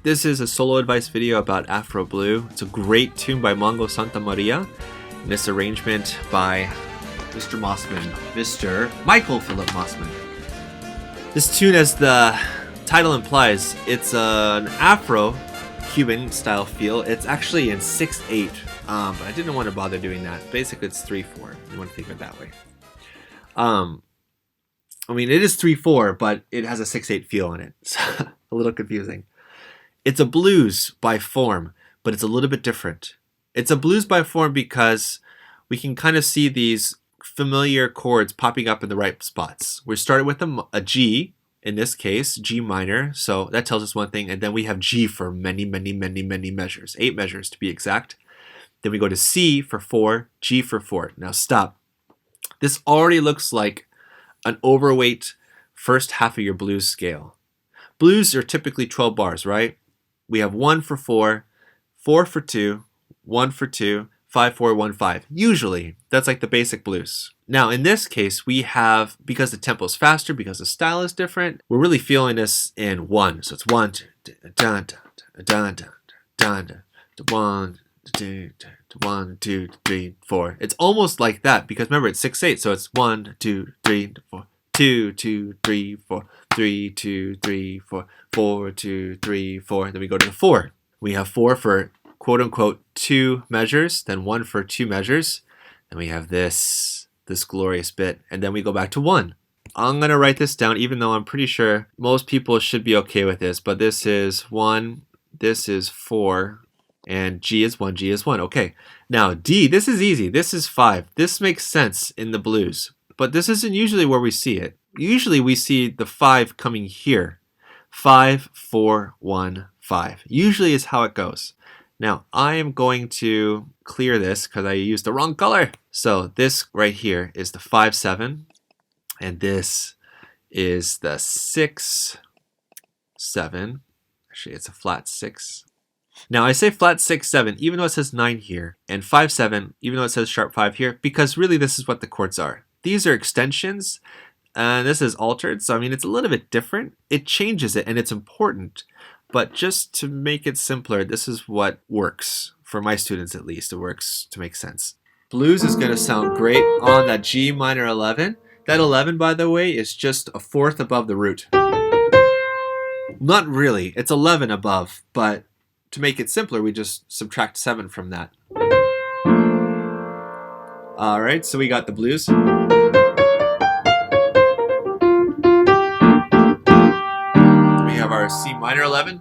This is a solo advice video about Afro Blue. It's a great tune by Mongo Santamaria, and this arrangement by Mr. Mossman, Mr. Michael Phillip Mossman. This tune, as the title implies, it's an Afro-Cuban style feel. It's actually in 6/8, but I didn't want to bother doing that. Basically, it's 3/4. You want to think of it that way. I mean, it is 3/4, but it has a 6/8 feel in it. So, a little confusing. It's a blues by form, but it's a little bit different. It's a blues by form because we can kind of see these familiar chords popping up in the right spots. We started with a G, in this case, G minor, so that tells us one thing, and then we have G for many measures, 8 measures to be exact. Then we go to C for 4, G for 4. Now stop. This already looks like an overweight first half of your blues scale. Blues are typically 12 bars, right? We have 1 for 4, 4 for 2, 1 for 2, 5, 4, 1, 5. Usually, that's like the basic blues. Now, in this case, we have, because the tempo is faster, because the style is different, we're really feeling this in 1. So it's 1, 2, dun, dun, dun, dun, dun, dun, 1, 2, 3, 4. It's almost like that because remember it's 6/8, so it's 1, 2, 3, 4, 2, 2, 3, 4, 3, 2, 3, 4, 4, 2, 3, 4. Then we go to the 4. We have 4 for quote unquote 2 measures, then 1 for 2 measures. Then we have this glorious bit, and then we go back to 1. I'm gonna write this down, even though I'm pretty sure most people should be okay with this, but this is 1, this is 4, and G is 1, G is 1. Okay, now D, this is easy. This is 5. This makes sense in the blues, but this isn't usually where we see it. Usually we see the 5 coming here. 5, 4, 1, 5. Usually is how it goes. Now, I am going to clear this because I used the wrong color. So this right here is the 5, 7, and this is the 6, 7. Actually, it's a flat 6. Now, I say flat 6, 7, even though it says 9 here, and 5, 7, even though it says sharp 5 here, because really this is what the chords are. These are extensions, and this is altered, so I mean, it's a little bit different. It changes it, and it's important, but just to make it simpler, this is what works. For my students, at least, it works to make sense. Blues is going to sound great on that G minor 11. That 11, by the way, is just a 4th above the root. Not really, it's 11 above, but to make it simpler, we just subtract 7 from that. All right, so we got the blues. We have our C minor 11.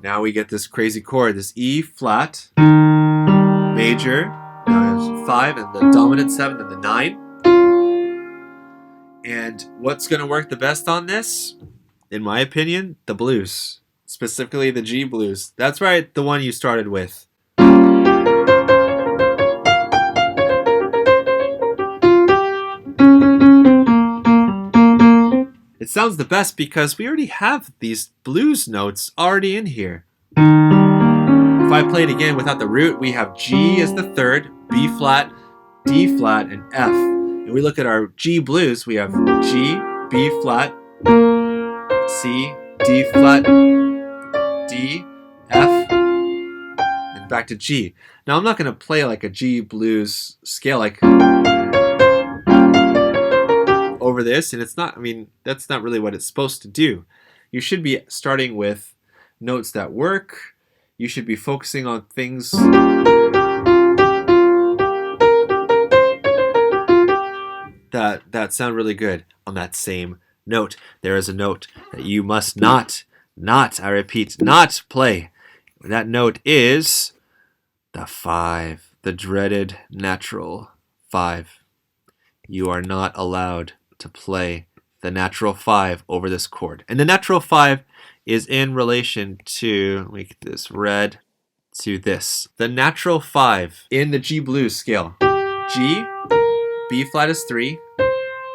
Now we get this crazy chord, this E flat, major, now there's 5, and the dominant 7, and the 9. And what's going to work the best on this? In my opinion, the blues. Specifically the G blues. That's right, the one you started with. It sounds the best because we already have these blues notes already in here. If I play it again without the root, we have G as the 3rd, B flat, D flat, and F. And we look at our G blues, we have G, B flat, C, D flat, D, F, and back to G. Now I'm not going to play like a G blues scale like over this, and it's not, I mean, that's not really what it's supposed to do. You should be starting with notes that work. You should be focusing on things that sound really good on that same note. There is a note that you must not, I repeat, not play. That note is the 5, the dreaded natural 5. You are not allowed to play the natural 5 over this chord. And the natural 5 is in relation to, let me get this red, to this. The natural 5 in the G blues scale. G, B flat is 3,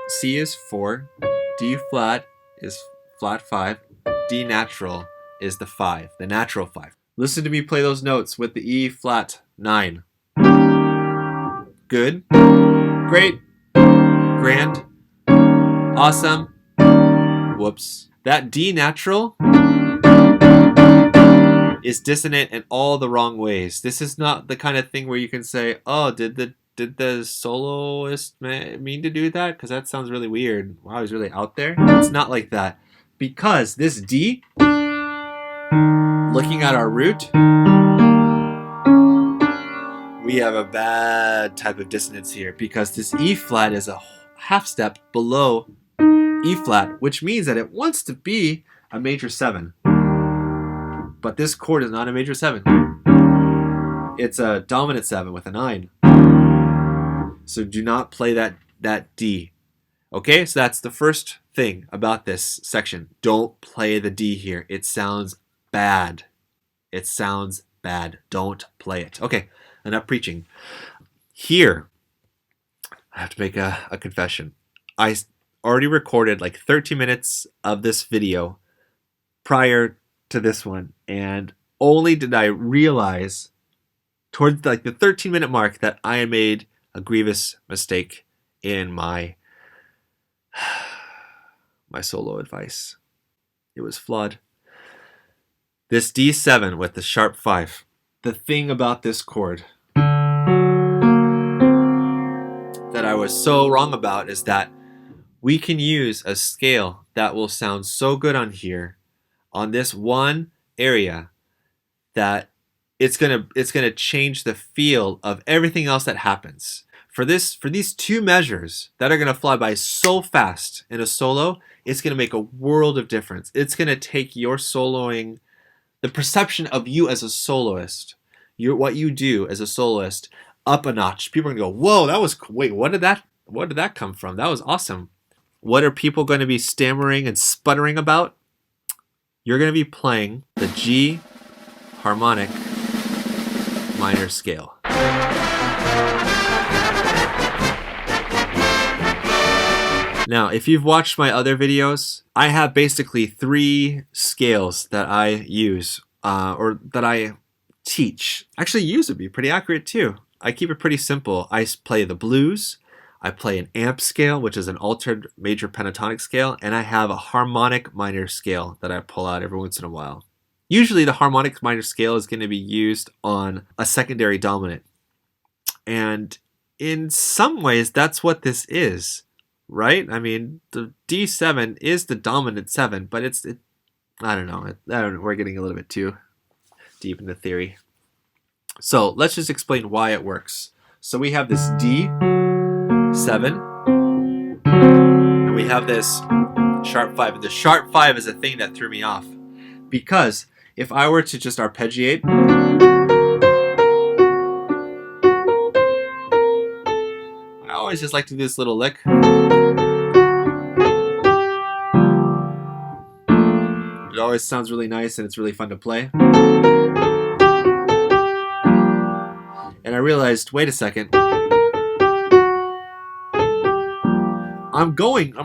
C is 4, D flat is flat 5, D natural is the 5, the natural 5. Listen to me play those notes with the E flat 9. Good, great, grand. Awesome. Whoops. That D natural is dissonant in all the wrong ways. This is not the kind of thing where you can say, oh, did the soloist mean to do that? Because that sounds really weird. Wow, he's really out there. It's not like that. Because this D, looking at our root, we have a bad type of dissonance here because this E flat is a half step below E flat, which means that it wants to be a major 7. But this chord is not a major 7. It's a dominant 7 with a 9. So do not play that D. Okay, so that's the first thing about this section. Don't play the D here. It sounds bad. It sounds bad. Don't play it. Okay, enough preaching. Here, I have to make a confession. I already recorded like 13 minutes of this video prior to this one, and only did I realize towards like the 13-minute mark that I had made a grievous mistake in my solo advice. It was flawed. This D7 with the sharp 5. The thing about this chord that I was so wrong about is that we can use a scale that will sound so good on here, on this one area, that it's gonna change the feel of everything else that happens. For these two measures that are gonna fly by so fast in a solo, it's gonna make a world of difference. It's gonna take your soloing, the perception of you as a soloist, what you do as a soloist, up a notch. People are gonna go, whoa, that was, wait, where did that come from? That was awesome. What are people going to be stammering and sputtering about? You're going to be playing the G harmonic minor scale. Now, if you've watched my other videos, I have basically 3 scales that I use, or that I teach. Actually, use would be pretty accurate too. I keep it pretty simple. I play the blues, I play an amp scale, which is an altered major pentatonic scale, and I have a harmonic minor scale that I pull out every once in a while. Usually the harmonic minor scale is going to be used on a secondary dominant. And in some ways, that's what this is, right? I mean, the D7 is the dominant 7, but I don't know. We're getting a little bit too deep into theory. So let's just explain why it works. So we have this D7, and we have this sharp 5. The sharp 5 is a thing that threw me off, because if I were to just arpeggiate, I always just like to do this little lick. It always sounds really nice and it's really fun to play. And I realized, wait a second. I'm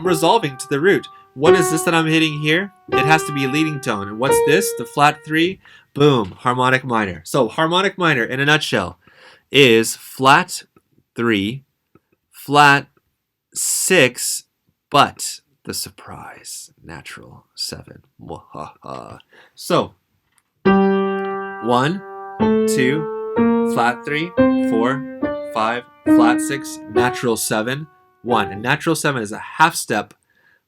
resolving to the root. What is this that I'm hitting here? It has to be a leading tone. And what's this? The flat 3? Boom, harmonic minor. So harmonic minor, in a nutshell, is flat 3, flat 6, but the surprise, natural 7. So, 1, 2, flat 3, 4, 5, flat 6, natural 7, 1. And natural 7 is a half step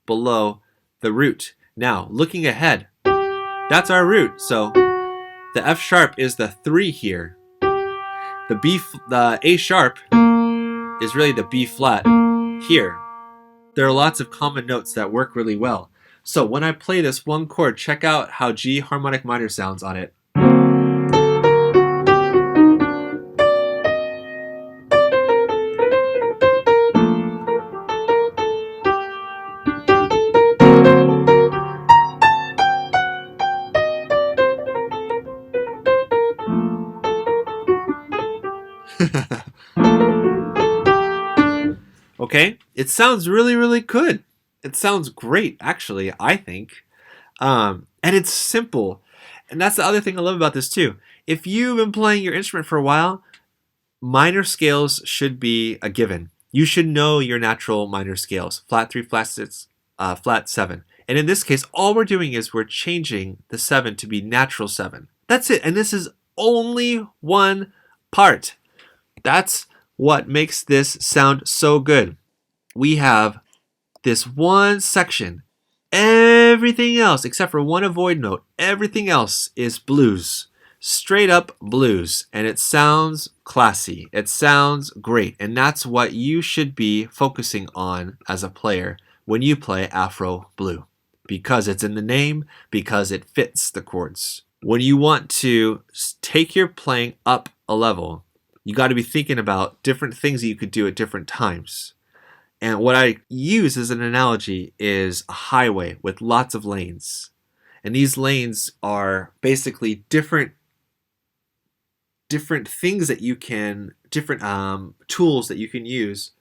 below the root. Now, looking ahead, that's our root. So, the F sharp is the 3 here. The A sharp is really the B flat here. There are lots of common notes that work really well. So when I play this one chord, check out how G harmonic minor sounds on it. Okay, it sounds really, really good. It sounds great, actually, I think. And it's simple. And that's the other thing I love about this, too. If you've been playing your instrument for a while, minor scales should be a given. You should know your natural minor scales, flat 3, flat 6, flat 7. And in this case, all we're doing is we're changing the 7 to be natural 7. That's it. And this is only one part. That's what makes this sound so good. We have this one section. Everything else, except for one avoid note, everything else is blues. Straight up blues. And it sounds classy. It sounds great. And that's what you should be focusing on as a player when you play Afro Blue. Because it's in the name, because it fits the chords. When you want to take your playing up a level, you got to be thinking about different things that you could do at different times. And what I use as an analogy is a highway with lots of lanes. And these lanes are basically different things that you can, different tools that you can use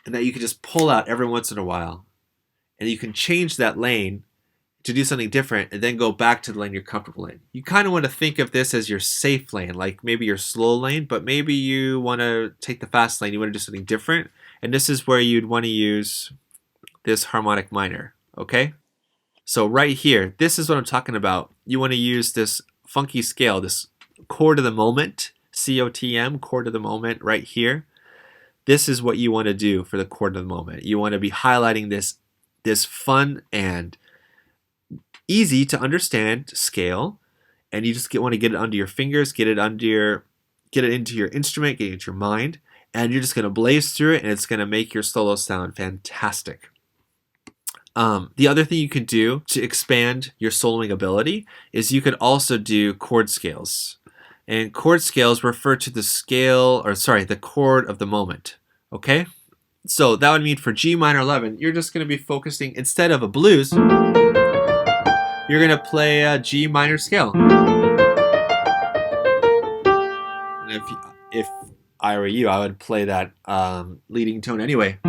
and that you can just pull out every once in a while. And you can change that lane to do something different and then go back to the lane you're comfortable in. You kind of want to think of this as your safe lane, like maybe your slow lane, but maybe you want to take the fast lane, you want to do something different. And this is where you'd want to use this harmonic minor, okay? So right here, this is what I'm talking about. You want to use this funky scale, this chord of the moment, COTM, chord of the moment right here. This is what you want to do for the chord of the moment. You want to be highlighting this fun and easy to understand scale, and you just want to get it under your fingers, get it into your instrument, get it into your mind, and you're just going to blaze through it, and it's going to make your solo sound fantastic. The other thing you can do to expand your soloing ability is you could also do chord scales. And chord scales refer to the chord of the moment. Okay? So that would mean for G minor 11, you're just going to be focusing, instead of a blues, you're going to play a G minor scale. And if I were you, I would play that leading tone anyway.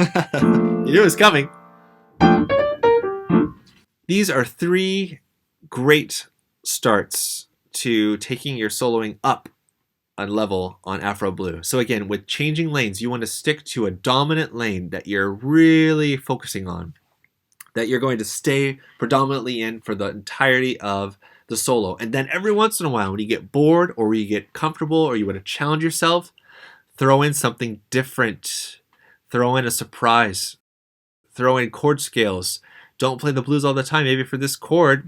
You knew it was coming. These are 3 great starts to taking your soloing up a level on Afro Blue. So again, with changing lanes, you want to stick to a dominant lane that you're really focusing on, that you're going to stay predominantly in for the entirety of the solo. And then every once in a while, when you get bored or you get comfortable or you want to challenge yourself, throw in something different. Throw in a surprise. Throw in chord scales. Don't play the blues all the time. Maybe for this chord,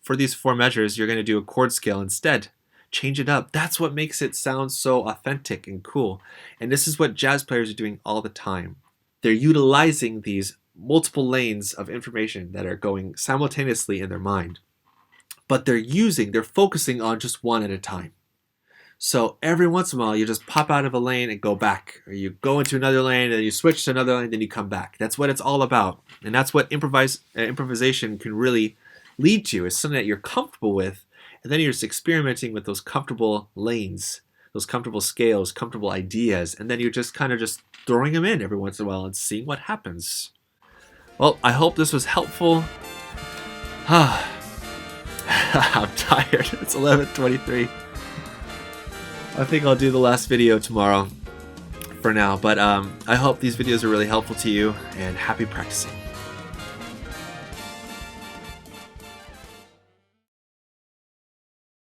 for these 4 measures, you're going to do a chord scale instead. Change it up. That's what makes it sound so authentic and cool. And this is what jazz players are doing all the time. They're utilizing these multiple lanes of information that are going simultaneously in their mind. But they're focusing on just one at a time. So every once in a while, you just pop out of a lane and go back. Or you go into another lane, and you switch to another lane, then you come back. That's what it's all about. And that's what improvisation can really lead to, is something that you're comfortable with. And then you're just experimenting with those comfortable lanes, those comfortable scales, comfortable ideas. And then you're just kind of just throwing them in every once in a while and seeing what happens. Well, I hope this was helpful. I'm tired. It's 11:23. I think I'll do the last video tomorrow for now, but I hope these videos are really helpful to you, and happy practicing.